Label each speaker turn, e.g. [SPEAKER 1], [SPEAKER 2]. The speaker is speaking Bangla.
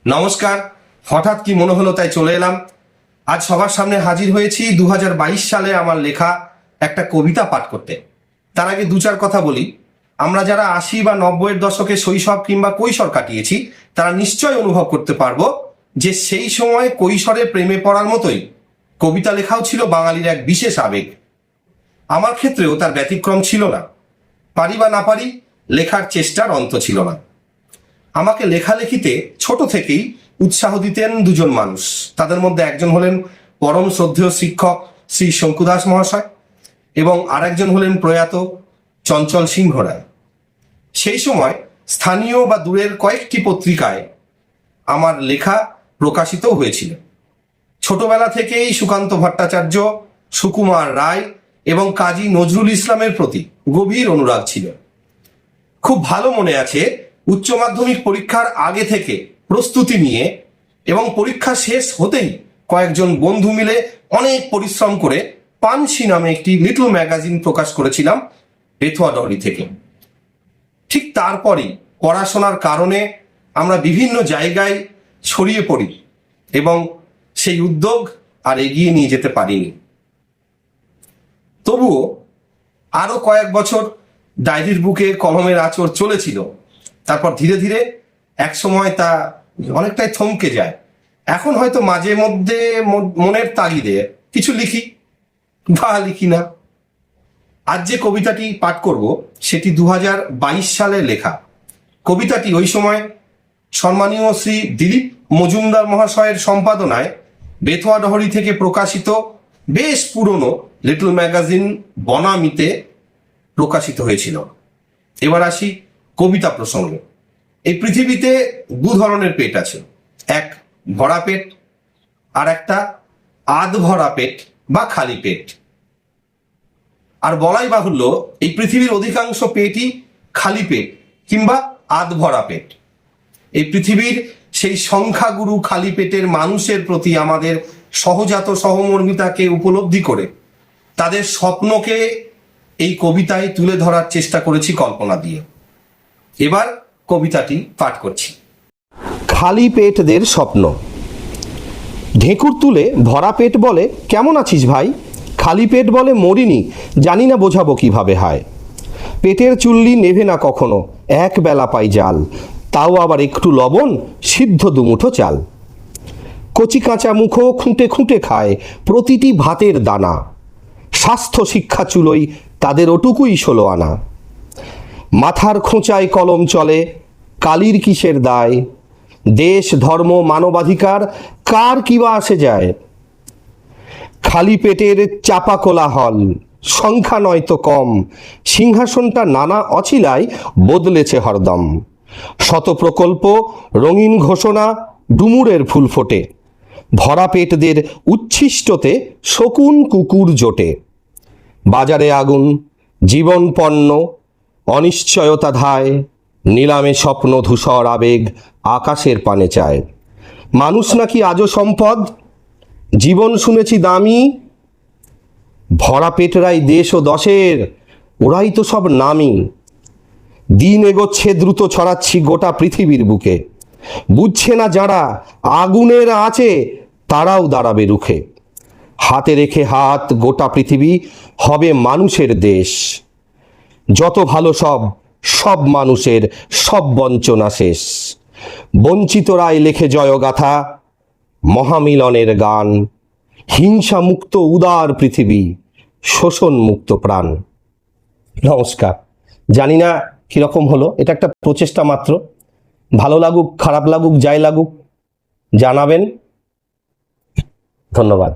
[SPEAKER 1] নমস্কার। হঠাৎ কি মনে হলো তাই চলে এলাম। আজ সবার সামনে হাজির হয়েছি 2022 সালে আমার লেখা একটা কবিতা পাঠ করতে। তার আগে দু চার কথা বলি। আমরা যারা 80 বা 90-এর দশকে শৈশব কিংবা কৈশোর কাটিয়েছি তারা নিশ্চয় অনুভব করতে পারবো যে সেই সময় কৈশোরে প্রেমে পড়ার মতোই কবিতা লেখাও ছিল বাঙালির এক বিশেষ আবেগ। আমার ক্ষেত্রেও তার ব্যতিক্রম ছিল না। পারি বা না পারি, লেখার চেষ্টার অন্ত ছিল না। আমাকে লেখালেখিতে ছোট থেকেই উৎসাহ দিতেন দুজন মানুষ। তাদের মধ্যে একজন হলেন পরম শ্রদ্ধেয় শিক্ষক শ্রী শঙ্কুদাস মহাশয় এবং আরেকজন হলেন প্রয়াত চঞ্চল সিংহ রায়। সেই সময় স্থানীয় বা দূরের কয়েকটি পত্রিকায় আমার লেখা প্রকাশিত হয়েছিল। ছোটবেলা থেকেই সুকান্ত ভট্টাচার্য, সুকুমার রায় এবং কাজী নজরুল ইসলামের প্রতি গভীর অনুরাগ ছিল। খুব ভালো মনে আছে, উচ্চ মাধ্যমিক পরীক্ষার আগে থেকে প্রস্তুতি নিয়ে এবং পরীক্ষা শেষ হতেই কয়েকজন বন্ধু মিলে অনেক পরিশ্রম করে পানসি নামে একটি লিটল ম্যাগাজিন প্রকাশ করেছিলাম বেথুয়াডহরি থেকে। ঠিক তারপরেই পড়াশোনার কারণে আমরা বিভিন্ন জায়গায় ছড়িয়ে পড়ি এবং সেই উদ্যোগ আর এগিয়ে নিয়ে যেতে পারিনি। তবুও আরো কয়েক বছর ডায়েরির বুকে কলমের আঁচড় চলেছিল। তারপর ধীরে ধীরে এক সময় তা অনেকটাই থমকে যায়। এখন হয়তো মাঝে মধ্যে মনের তাগিদে কিছু লিখি বা লিখি না। আজ যে কবিতাটি পাঠ করব সেটি 2022 সালে লেখা। কবিতাটি ওই সময় সম্মানীয় শ্রী দিলীপ মজুমদার মহাশয়ের সম্পাদনায় বেথুয়াডহরি থেকে প্রকাশিত বেশ পুরনো লিটল ম্যাগাজিন বনামিতে প্রকাশিত হয়েছিল। এবার আসি কবিতা প্রসঙ্গে। এই পৃথিবীতে দু ধরনের পেট আছে, এক ভরা পেট আর একটা আধ ভরা পেট বা খালি পেট। আর বলাই বাহুল্য এই পৃথিবীর অধিকাংশ পেটই খালি পেট কিংবা আধ ভরা পেট। এই পৃথিবীর সেই সংখ্যাগুরু খালি পেটের মানুষের প্রতি আমাদের সহজাত সহমর্মিতাকে উপলব্ধি করে তাদের স্বপ্নকে এই কবিতায় তুলে ধরার চেষ্টা করেছি কল্পনা দিয়ে। এবার কবিতাটি পাঠ করছি।
[SPEAKER 2] খালি পেটদের স্বপ্ন। ঢেকুর তুলে ভরা পেট বলে কেমন আছিস ভাই, খালি পেট বলে মরিনি, জানি না বোঝাবো কিভাবে হায়। পেটের চুল্লি নেভে না কখনো, এক বেলা পাই জাল, তাও আবার একটু লবণ, সিদ্ধ দুমুঠো চাল। কচি কাঁচা মুখো খুঁটে খুঁটে খায় প্রতিটি ভাতের দানা, স্বাস্থ্য শিক্ষা চুলোই তাদের ওটুকুই 16 আনা। মাথার খোঁচায় কলম চলে, কালির কিসের দায়, দেশ ধর্ম মানবাধিকার কার কিবা আসে যায়। খালি পেটের চাপা কোলাহল, সংখ্যা নয়তো কম, সিংহাসনটা নানা অছিলায় বদলেছে হরদম। শত প্রকল্প, রঙিন ঘোষণা, ডুমুরের ফুল ফোটে, ভরা পেটদের উচ্ছিষ্টতে শকুন কুকুর জোটে। বাজারে আগুন, জীবন পণ্য, অনিশ্চয়তা ধায়, নিলামে স্বপ্ন ধূসর আবেগ আকাশের পানে চায়। মানুষ নাকি আজও সম্পদ, জীবন শুনেছি দামি, ভরা পেটরাই দেশ ও দশের, ওরাই তো সব নামি। দিন এগোচ্ছে দ্রুত ছড়াচ্ছি গোটা পৃথিবীর বুকে, বুঝছে না যারা আগুনের আছে তারাও দাঁড়াবে রুখে। হাতে রেখে হাত গোটা পৃথিবী হবে মানুষের দেশ, যত ভালো সব সব মানুষের সব বঞ্চনা শেষ। বঞ্চিতরাই লেখে জয়গাথা, মহামিলনের গান, হিংসা মুক্ত উদার পৃথিবী, শোষণ মুক্ত প্রাণ। নমস্কার। জানি না কিরকম হলো, এটা একটা প্রচেষ্টা মাত্র। ভালো লাগুক খারাপ লাগুক যাই লাগুক জানাবেন। ধন্যবাদ।